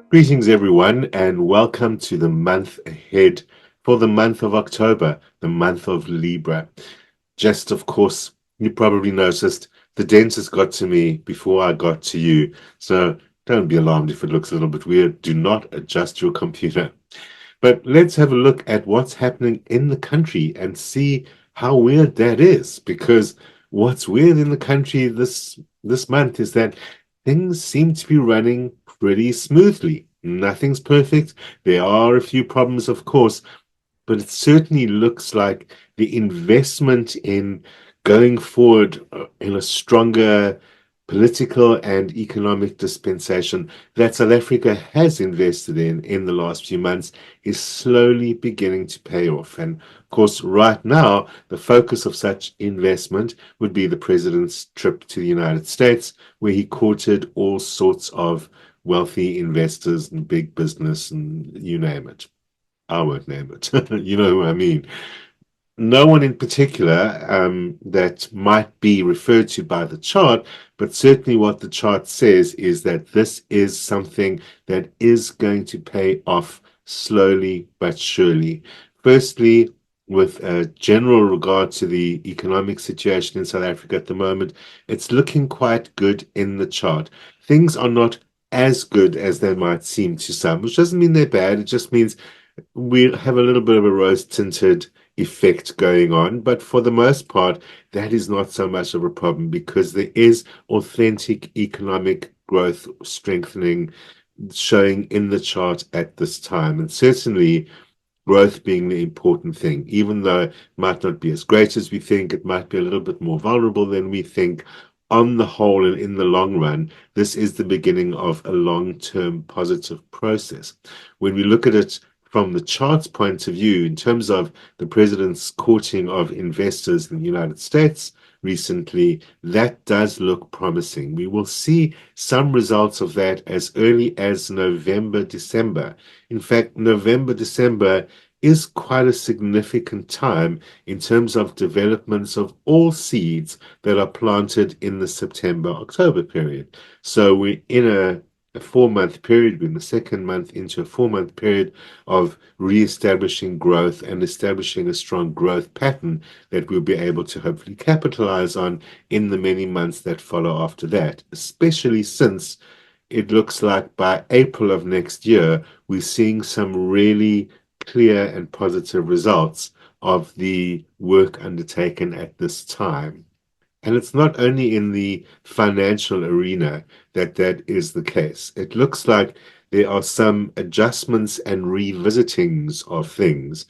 Greetings, everyone, and welcome to the month ahead for the month of October, the month of Libra. Just, of course, you probably noticed the dentist got to me before I got to you. So don't be alarmed if it looks a little bit weird. Do not adjust your computer. But let's have a look at what's happening in the country and see how weird that is. Because what's weird in the country this month is that things seem to be running pretty smoothly. Nothing's perfect. There are a few problems, of course, but it certainly looks like the investment in going forward in a stronger political and economic dispensation that South Africa has invested in the last few months is slowly beginning to pay off. And of course, right now, the focus of such investment would be the president's trip to the United States, where he courted all sorts of wealthy investors and big business and you name it. I won't name it. You know who I mean. No one in particular that might be referred to by the chart, but certainly what the chart says is that this is something that is going to pay off slowly but surely. Firstly, with a general regard to the economic situation in South Africa at the moment, it's looking quite good in the chart. Things are not as good as they might seem to some, which doesn't mean they're bad. It just means we have a little bit of a rose-tinted effect going on, but for the most part, that is not so much of a problem because there is authentic economic growth strengthening showing in the chart at this time. And certainly, growth being the important thing, even though it might not be as great as we think, it might be a little bit more vulnerable than we think. On the whole and in the long run, this is the beginning of a long-term positive process. When we look at it from the chart's point of view, in terms of the president's courting of investors in the United States recently, that does look promising. We will see some results of that as early as November, December. In fact, November, December is quite a significant time in terms of developments of all seeds that are planted in the September, October period. So we're in a 4 month period, we're in the second month into a 4 month period of re-establishing growth and establishing a strong growth pattern that we'll be able to hopefully capitalize on in the many months that follow after that, especially since it looks like by April of next year, we're seeing some really clear and positive results of the work undertaken at this time. And it's not only in the financial arena that that is the case. It looks like there are some adjustments and revisitings of things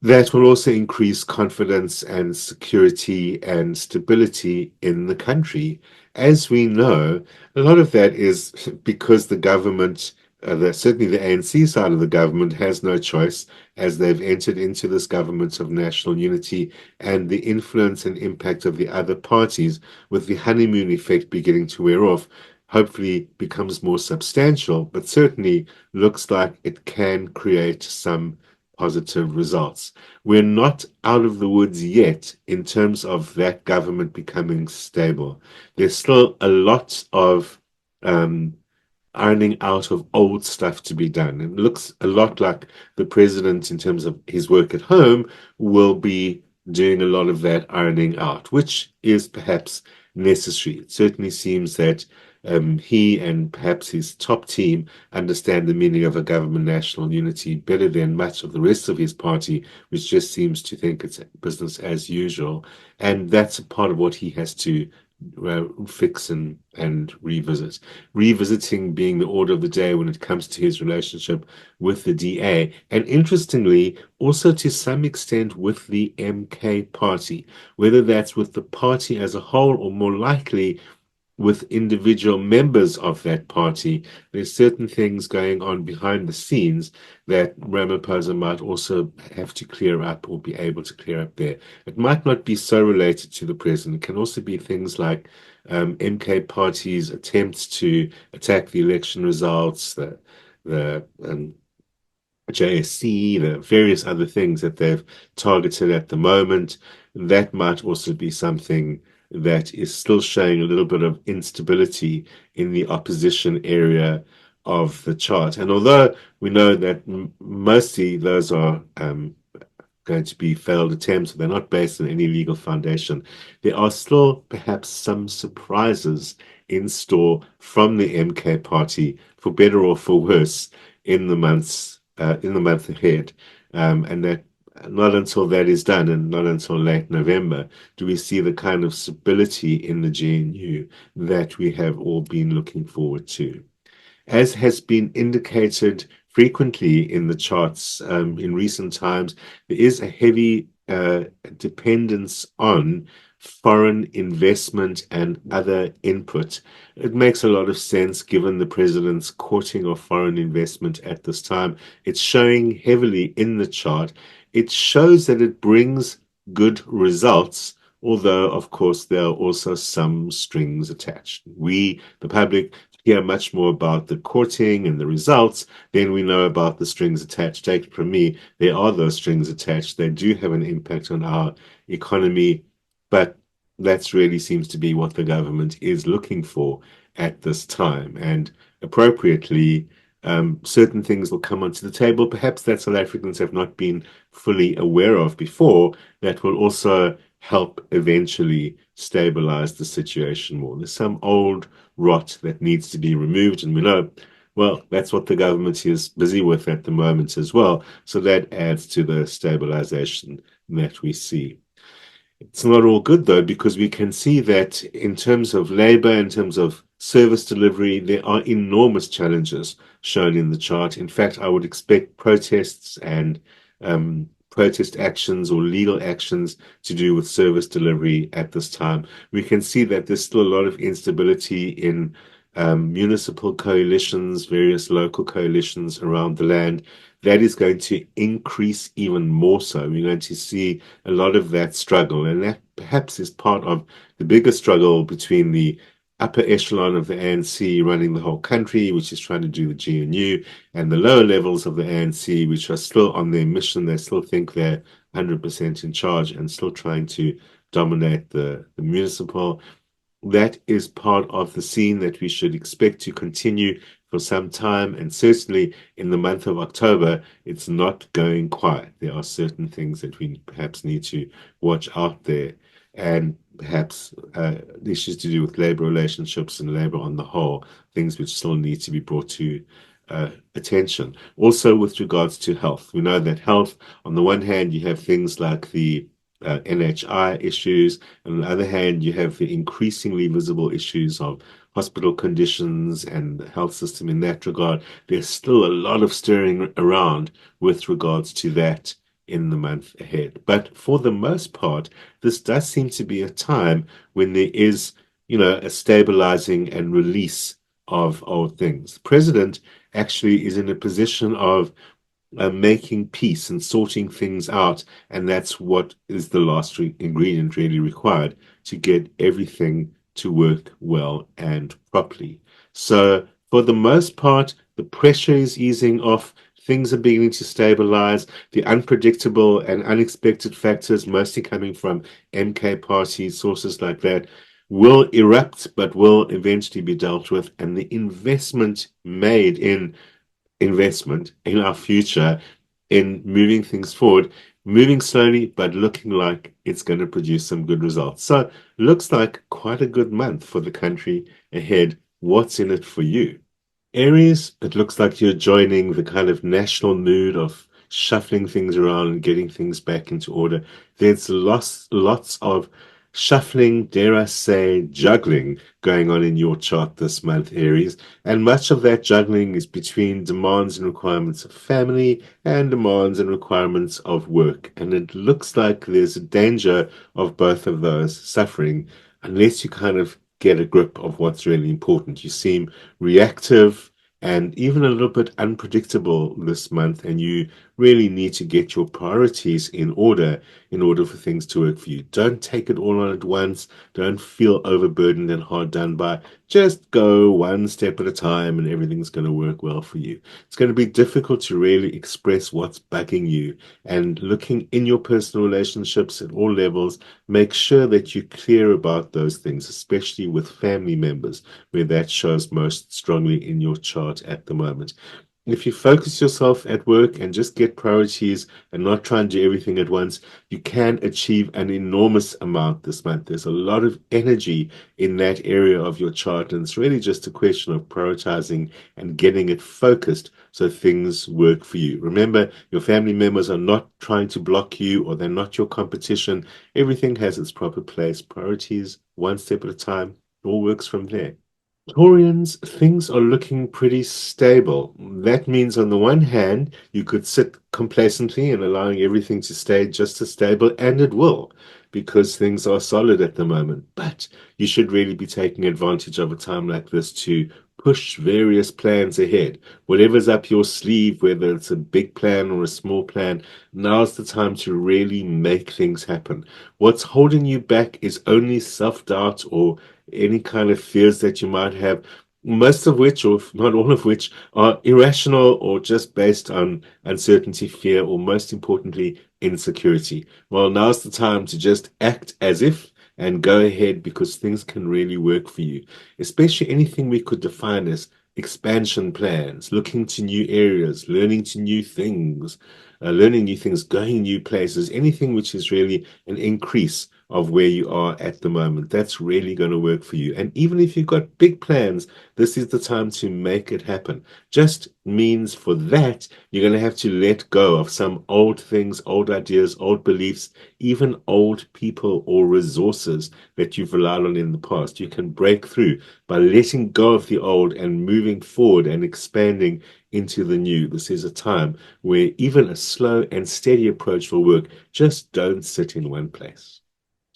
that will also increase confidence and security and stability in the country. As we know, a lot of that is because the government, certainly the ANC side of the government, has no choice as they've entered into this government of national unity, and the influence and impact of the other parties, with the honeymoon effect beginning to wear off, hopefully becomes more substantial, but certainly looks like it can create some positive results. We're not out of the woods yet in terms of that government becoming stable. There's still a lot of ironing out of old stuff to be done. It looks a lot like the president, in terms of his work at home, will be doing a lot of that ironing out, which is perhaps necessary. It certainly seems that he and perhaps his top team understand the meaning of a government national unity better than much of the rest of his party, which just seems to think it's business as usual. And that's a part of what he has to fix and revisit. Revisiting being the order of the day when it comes to his relationship with the DA, and interestingly, also to some extent with the MK party, whether that's with the party as a whole or more likely with individual members of that party. There's certain things going on behind the scenes that Ramaphosa might also have to clear up or be able to clear up there. It might not be so related to the president. It can also be things like MK party's attempts to attack the election results, the JSC, the various other things that they've targeted at the moment. That might also be something that is still showing a little bit of instability in the opposition area of the chart. And although we know that mostly those are going to be failed attempts, they're not based on any legal foundation, there are still perhaps some surprises in store from the MK party, for better or for worse, in the month ahead. And that not until that is done, and not until late November, do we see the kind of stability in the GNU that we have all been looking forward to. As has been indicated frequently in the charts in recent times, there is a heavy dependence on foreign investment and other input. It makes a lot of sense given the president's courting of foreign investment at this time. It's showing heavily in the chart. It shows that it brings good results, although, of course, there are also some strings attached. We, the public, hear much more about the courting and the results than we know about the strings attached. Take it from me, there are those strings attached. They do have an impact on our economy, but that really seems to be what the government is looking for at this time. And appropriately, certain things will come onto the table, perhaps that South Africans have not been fully aware of before, that will also help eventually stabilize the situation more. There's some old rot that needs to be removed, and we know, well, that's what the government is busy with at the moment as well. So that adds to the stabilization that we see. It's not all good though, because we can see that in terms of labor, in terms of service delivery, there are enormous challenges shown in the chart. In fact, I would expect protests and protest actions or legal actions to do with service delivery at this time. We can see that there's still a lot of instability in municipal coalitions, various local coalitions around the land. That is going to increase even more so. We're going to see a lot of that struggle, and that perhaps is part of the bigger struggle between the upper echelon of the ANC running the whole country, which is trying to do the GNU, and the lower levels of the ANC, which are still on their mission. They still think they're 100% in charge and still trying to dominate the municipal. That is part of the scene that we should expect to continue for some time, and certainly in the month of October, it's not going quiet. There are certain things that we perhaps need to watch out there, and perhaps issues to do with labor relationships and labor on the whole, things which still need to be brought to attention. Also, with regards to health, we know that health, on the one hand, you have things like the NHI issues, and on the other hand, you have the increasingly visible issues of hospital conditions and the health system in that regard. There's still a lot of stirring around with regards to that in the month ahead. But for the most part, this does seem to be a time when there is, a stabilizing and release of old things. The president actually is in a position of making peace and sorting things out, and that's what is the last ingredient really required to get everything to work well and properly. So for the most part, the pressure is easing off. Things are beginning to stabilize. The unpredictable and unexpected factors, mostly coming from MK party sources like that, will erupt, but will eventually be dealt with. And the investment made in investment in our future, in moving things forward, moving slowly, but looking like it's going to produce some good results. So looks like quite a good month for the country ahead. What's in it for you? Aries, it looks like you're joining the kind of national mood of shuffling things around and getting things back into order. There's lots of shuffling, dare I say, juggling going on in your chart this month, Aries. And much of that juggling is between demands and requirements of family and demands and requirements of work. And it looks like there's a danger of both of those suffering unless you kind of get a grip of what's really important. You seem reactive and even a little bit unpredictable this month, and you really need to get your priorities in order for things to work for you. Don't take it all on at once. Don't feel overburdened and hard done by. Just go one step at a time and everything's going to work well for you. It's going to be difficult to really express what's bugging you, and looking in your personal relationships at all levels, make sure that you're clear about those things, especially with family members, where that shows most strongly in your chart at the moment. If you focus yourself at work and just get priorities and not try and do everything at once, you can achieve an enormous amount this month. There's a lot of energy in that area of your chart, and it's really just a question of prioritizing and getting it focused so things work for you. Remember, your family members are not trying to block you, or they're not your competition. Everything has its proper place. Priorities, one step at a time, all works from there. Taurians, things are looking pretty stable. That means, on the one hand, you could sit complacently and allowing everything to stay just as stable, and it will, because things are solid at the moment. But you should really be taking advantage of a time like this to push various plans ahead. Whatever's up your sleeve, whether it's a big plan or a small plan, now's the time to really make things happen. What's holding you back is only self-doubt or any kind of fears that you might have, most of which, or if not all of which, are irrational or just based on uncertainty, fear, or most importantly, insecurity. Well, now's the time to just act as if and go ahead, because things can really work for you, especially anything we could define as expansion plans, looking to new areas, learning new things, going new places, anything which is really an increase of where you are at the moment. That's really going to work for you. And even if you've got big plans, this is the time to make it happen. Just means for that, you're going to have to let go of some old things, old ideas, old beliefs, even old people or resources that you've relied on in the past. You can break through by letting go of the old and moving forward and expanding into the new. This is a time where even a slow and steady approach will work. Just don't sit in one place.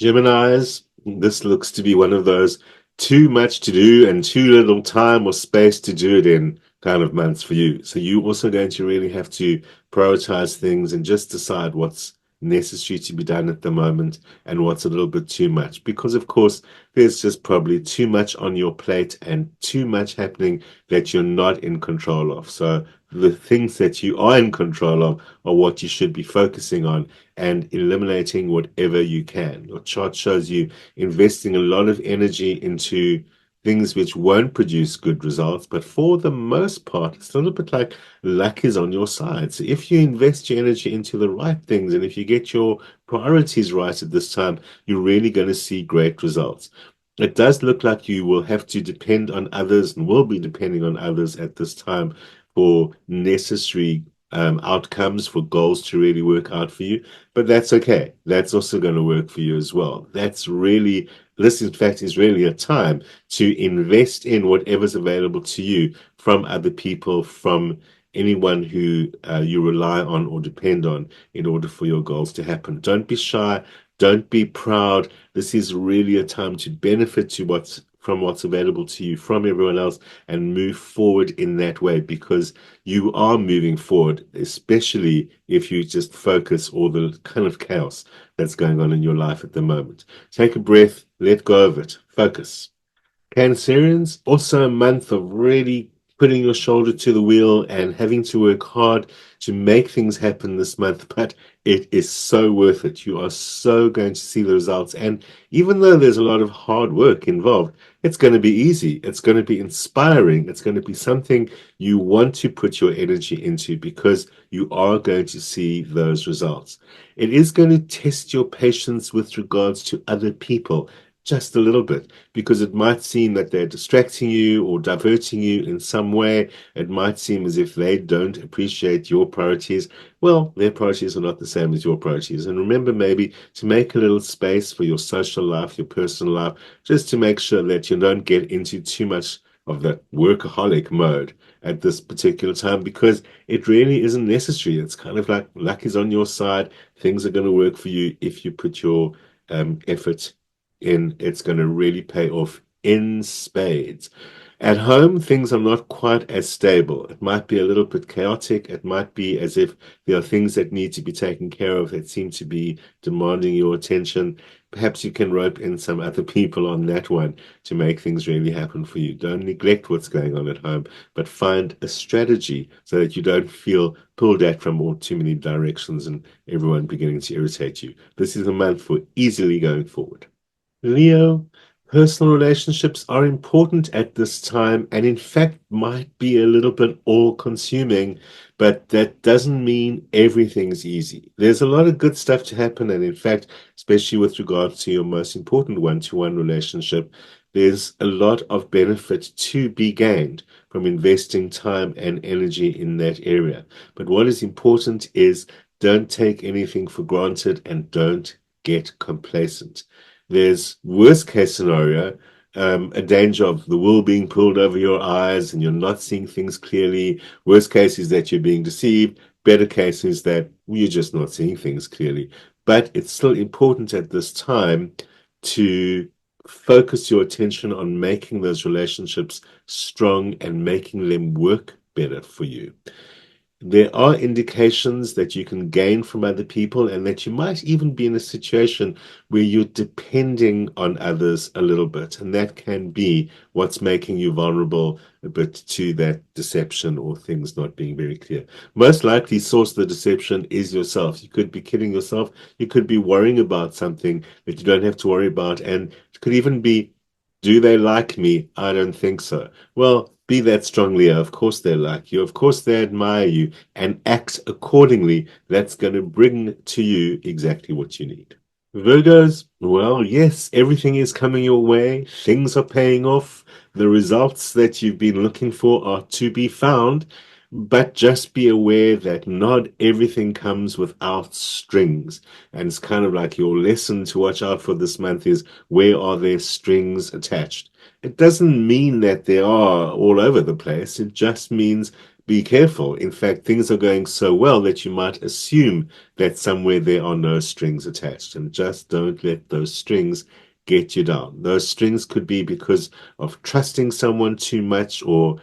Geminis, this looks to be one of those too much to do and too little time or space to do it in kind of months for you. So you're also going to really have to prioritize things and just decide what's necessary to be done at the moment and what's a little bit too much. Because, of course, there's just probably too much on your plate and too much happening that you're not in control of. So the things that you are in control of are what you should be focusing on and eliminating whatever you can. Your chart shows you investing a lot of energy into things which won't produce good results, but for the most part, it's a little bit like luck is on your side. So if you invest your energy into the right things, and if you get your priorities right at this time, you're really going to see great results. It does look like you will have to depend on others and will be depending on others at this time for necessary outcomes, for goals to really work out for you. But that's okay. That's also going to work for you as well. This in fact is really a time to invest in whatever's available to you from other people, from anyone who you rely on or depend on in order for your goals to happen. Don't be shy. Don't be proud. This is really a time to benefit from what's available to you from everyone else and move forward in that way, because you are moving forward, especially if you just focus all the kind of chaos that's going on in your life at the moment. Take a breath, let go of it, focus. Cancerians, also a month of really putting your shoulder to the wheel and having to work hard to make things happen this month, but it is so worth it. You are so going to see the results. And even though there's a lot of hard work involved, it's going to be easy. It's going to be inspiring. It's going to be something you want to put your energy into, because you are going to see those results. It is going to test your patience with regards to other people just a little bit, because it might seem that they're distracting you or diverting you in some way. It might seem as if they don't appreciate your priorities. Well, their priorities are not the same as your priorities. And remember, maybe to make a little space for your social life, your personal life, just to make sure that you don't get into too much of that workaholic mode at this particular time, because it really isn't necessary. It's kind of like luck is on your side. Things are going to work for you if you put your effort in. It's going to really pay off in spades. At home, things are not quite as stable. It might be a little bit chaotic. It might be as if there are things that need to be taken care of that seem to be demanding your attention. perhaps you can rope in some other people on that one to make things really happen for you. Don't neglect what's going on at home, but find a strategy so that you don't feel pulled at from all too many directions and everyone beginning to irritate you. This is a month for easily going forward. Leo, personal relationships are important at this time and, in fact, might be a little bit all consuming, but that doesn't mean everything's easy. There's a lot of good stuff to happen, and, in fact, especially with regards to your most important one-to-one relationship, there's a lot of benefit to be gained from investing time and energy in that area. But what is important is don't take anything for granted and don't get complacent. There's worst case scenario, a danger of the wool being pulled over your eyes and you're not seeing things clearly. Worst case is that you're being deceived. Better case is that you're just not seeing things clearly. But it's still important at this time to focus your attention on making those relationships strong and making them work better for you. There are indications that you can gain from other people and that you might even be in a situation where you're depending on others a little bit. And that can be what's making you vulnerable a bit to that deception or things not being very clear. Most likely, source of the deception is yourself. You could be kidding yourself. You could be worrying about something that you don't have to worry about. And it could even be, do they like me? I don't think so. Well, be that strong, Leo. Of course they like you. Of course they admire you, and act accordingly. That's going to bring to you exactly what you need. Virgos, well, yes, everything is coming your way. Things are paying off. The results that you've been looking for are to be found. But just be aware that not everything comes without strings. And it's kind of like your lesson to watch out for this month is, where are there strings attached? It doesn't mean that they are all over the place. It just means be careful. In fact, things are going so well that you might assume that somewhere there are no strings attached. And just don't let those strings get you down. Those strings could be because of trusting someone too much, or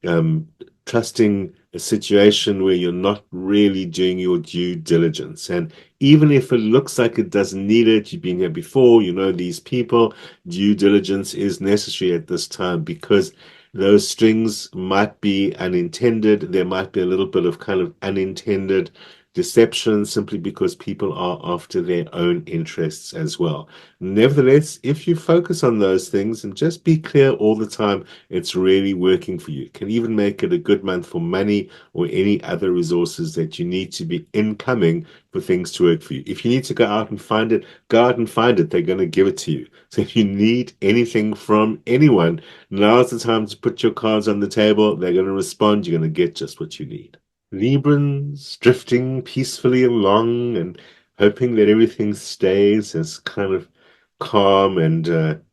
um, trusting a situation where you're not really doing your due diligence. And even if it looks like it doesn't need it, you've been here before, you know these people, due diligence is necessary at this time, because those strings might be unintended. There might be a little bit of kind of unintended deception simply because people are after their own interests as well. Nevertheless, if you focus on those things and just be clear all the time, it's really working for you. It can even make it a good month for money or any other resources that you need to be incoming for things to work for you. If you need to go out and find it, go out and find it. They're going to give it to you. So if you need anything from anyone, now's the time to put your cards on the table. They're going to respond. You're going to get just what you need. Librans drifting peacefully along and hoping that everything stays as kind of calm and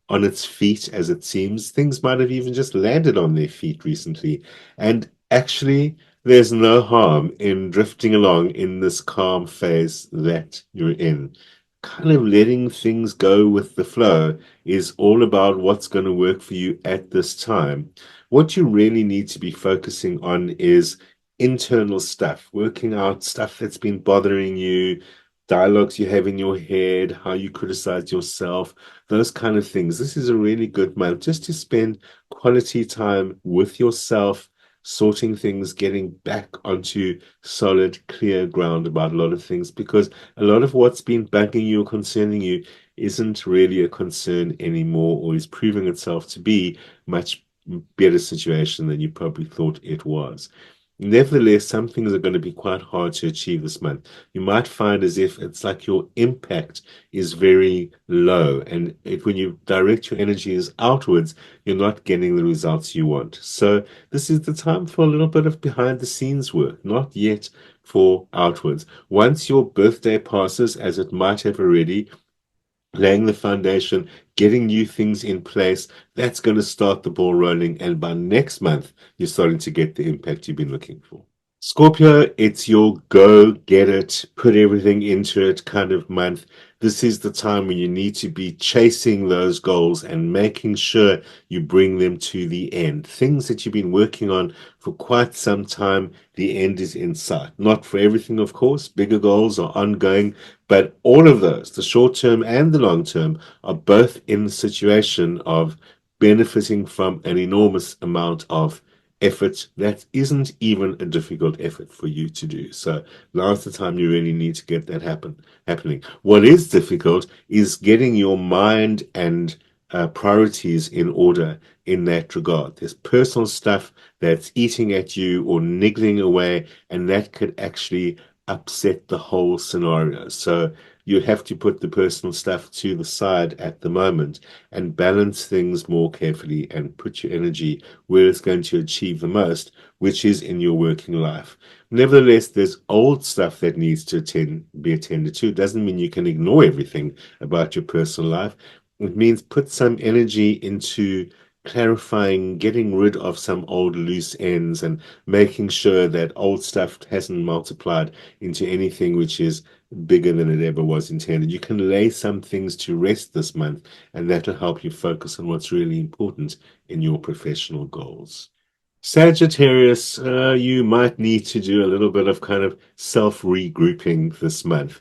on its feet as it seems. Things might have even just landed on their feet recently. And actually, there's no harm in drifting along in this calm phase that you're in. Kind of letting things go with the flow is all about what's going to work for you at this time. What you really need to be focusing on is internal stuff, working out stuff that's been bothering you, dialogues you have in your head, how you criticize yourself, those kind of things. This is a really good month just to spend quality time with yourself, sorting things, getting back onto solid, clear ground about a lot of things, because a lot of what's been bugging you or concerning you isn't really a concern anymore, or is proving itself to be much better situation than you probably thought it was. Nevertheless, some things are going to be quite hard to achieve this month. You might find as if it's like your impact is very low, and when you direct your energies outwards, you're not getting the results you want. So this is the time for a little bit of behind the scenes work, not yet for outwards. Once your birthday passes, as it might have already, laying the foundation, getting new things in place, that's going to start the ball rolling. And by next month, you're starting to get the impact you've been looking for. Scorpio, it's your go, get it, put everything into it kind of month. this is the time when you need to be chasing those goals and making sure you bring them to the end. Things that you've been working on for quite some time, the end is in sight. Not for everything, of course. Bigger goals are ongoing, but all of those, the short term and the long term, are both in the situation of benefiting from an enormous amount of effort that isn't even a difficult effort for you to do. So now's the time you really need to get that happening. What is difficult is getting your mind and priorities in order in that regard. There's personal stuff that's eating at you or niggling away, and that could actually upset the whole scenario. So you have to put the personal stuff to the side at the moment and balance things more carefully and put your energy where it's going to achieve the most, which is in your working life. Nevertheless, there's old stuff that needs to be attended to. It doesn't mean you can ignore everything about your personal life. It means put some energy into clarifying, getting rid of some old loose ends and making sure that old stuff hasn't multiplied into anything which is bigger than it ever was intended. You can lay some things to rest this month, and that will help you focus on what's really important in your professional goals. Sagittarius, you might need to do a little bit of kind of self-regrouping this month.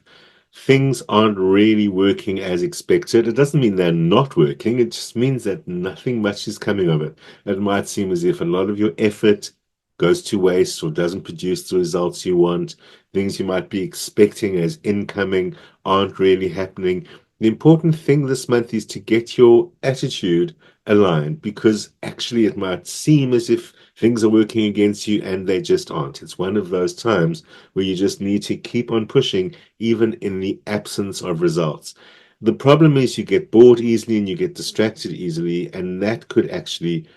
Things aren't really working as expected. It doesn't mean they're not working. It just means that nothing much is coming of it. It might seem as if a lot of your effort goes to waste or doesn't produce the results you want. Things you might be expecting as incoming aren't really happening. The important thing this month is to get your attitude aligned, because actually it might seem as if things are working against you and they just aren't. It's one of those times where you just need to keep on pushing even in the absence of results. The problem is you get bored easily and you get distracted easily, and that could actually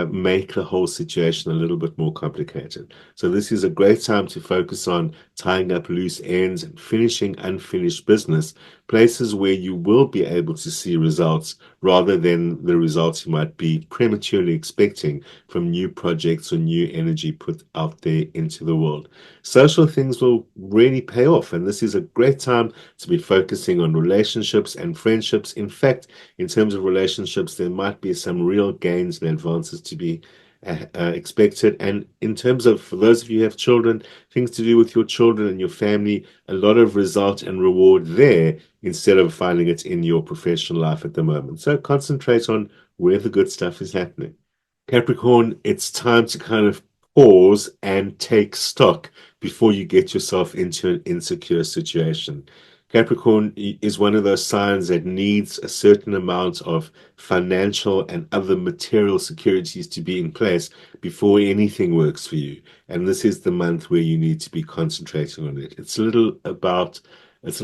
make the whole situation a little bit more complicated. So this is a great time to focus on tying up loose ends and finishing unfinished business, places where you will be able to see results rather than the results you might be prematurely expecting from new projects or new energy put out there into the world. Social things will really pay off, and this is a great time to be focusing on relationships and friendships. In fact, in terms of relationships, there might be some real gains and advances to be expected. And in terms of, for those of you who have children, things to do with your children and your family, a lot of result and reward there instead of finding it in your professional life at the moment. So concentrate on where the good stuff is happening. Capricorn, it's time to kind of pause and take stock before you get yourself into an insecure situation. Capricorn is one of those signs that needs a certain amount of financial and other material securities to be in place before anything works for you. And this is the month where you need to be concentrating on it. It's a little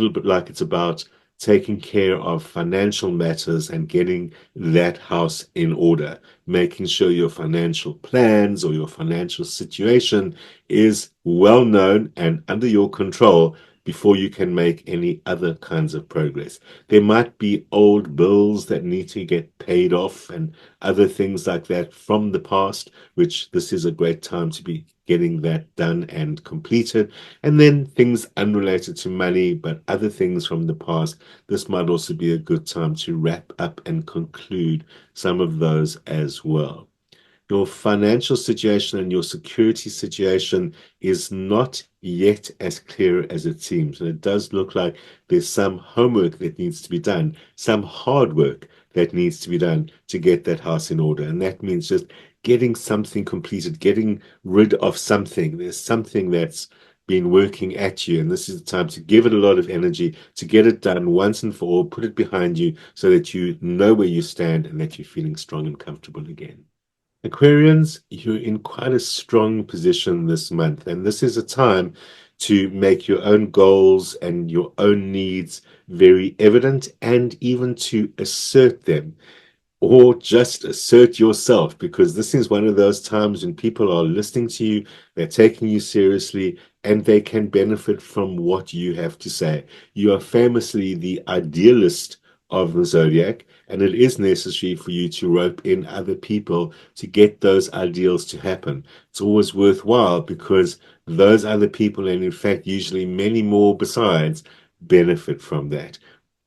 bit like it's about taking care of financial matters and getting that house in order, making sure your financial plans or your financial situation is well known and under your control before you can make any other kinds of progress. There might be old bills that need to get paid off and other things like that from the past, which this is a great time to be getting that done and completed. And then things unrelated to money, but other things from the past. This might also be a good time to wrap up and conclude some of those as well. Your financial situation and your security situation is not yet as clear as it seems. And it does look like there's some homework that needs to be done, some hard work that needs to be done to get that house in order. And that means just getting something completed, getting rid of something. There's something that's been working at you, and this is the time to give it a lot of energy to get it done once and for all, put it behind you so that you know where you stand and that you're feeling strong and comfortable again. Aquarians, you're in quite a strong position this month, and this is a time to make your own goals and your own needs very evident and even to assert them, or just assert yourself, because this is one of those times when people are listening to you, they're taking you seriously, and they can benefit from what you have to say. You are famously the idealist of the zodiac, and it is necessary for you to rope in other people to get those ideals to happen. It's always worthwhile because those other people, and in fact usually many more besides, benefit from that.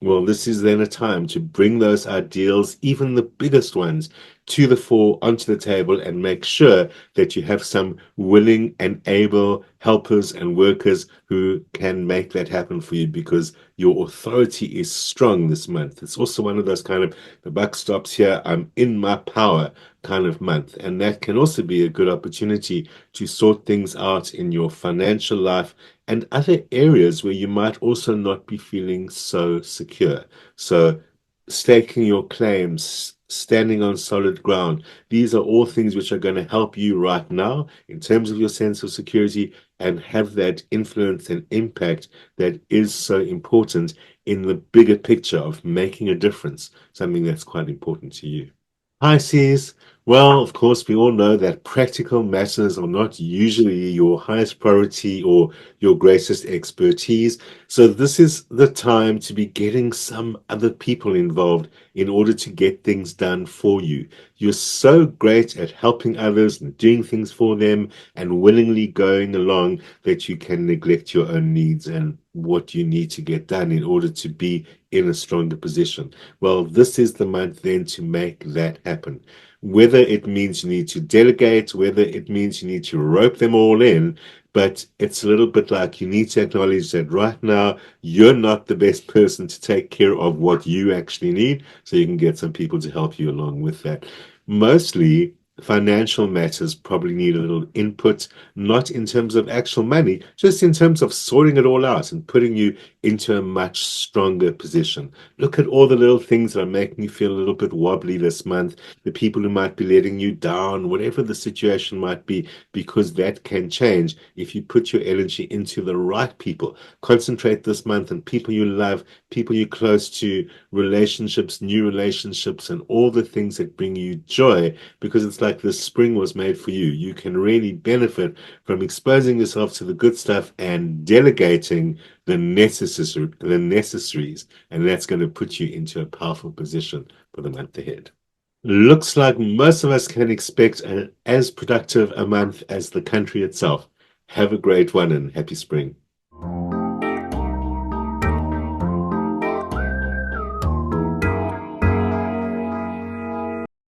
Well, this is then a time to bring those ideals, even the biggest ones, to the fore, onto the table, and make sure that you have some willing and able helpers and workers who can make that happen for you because your authority is strong this month. It's also one of those kind of the buck stops here, I'm in my power kind of month. And that can also be a good opportunity to sort things out in your financial life and other areas where you might also not be feeling so secure. So, staking your claims, standing on solid ground, these are all things which are going to help you right now in terms of your sense of security and have that influence and impact that is so important in the bigger picture of making a difference, something that's quite important to you. Pisces, well, of course, we all know that practical matters are not usually your highest priority or your greatest expertise. So, this is the time to be getting some other people involved in order to get things done for you. You're so great at helping others and doing things for them and willingly going along that you can neglect your own needs and what you need to get done in order to be in a stronger position. Well, this is the month then to make that happen. Whether it means you need to delegate, whether it means you need to rope them all in, but it's a little bit like you need to acknowledge that right now you're not the best person to take care of what you actually need, so you can get some people to help you along with that. Mostly, financial matters probably need a little input, not in terms of actual money, just in terms of sorting it all out and putting you into a much stronger position. Look at all the little things that are making you feel a little bit wobbly this month, the people who might be letting you down, whatever the situation might be, because that can change if you put your energy into the right people. Concentrate this month on people you love, people you're close to, relationships, new relationships, and all the things that bring you joy, because it's like the spring was made for you. You can really benefit from exposing yourself to the good stuff and delegating the necessaries, and that's going to put you into a powerful position for the month ahead. Looks like most of us can expect as productive a month as the country itself. Have a great one and happy spring.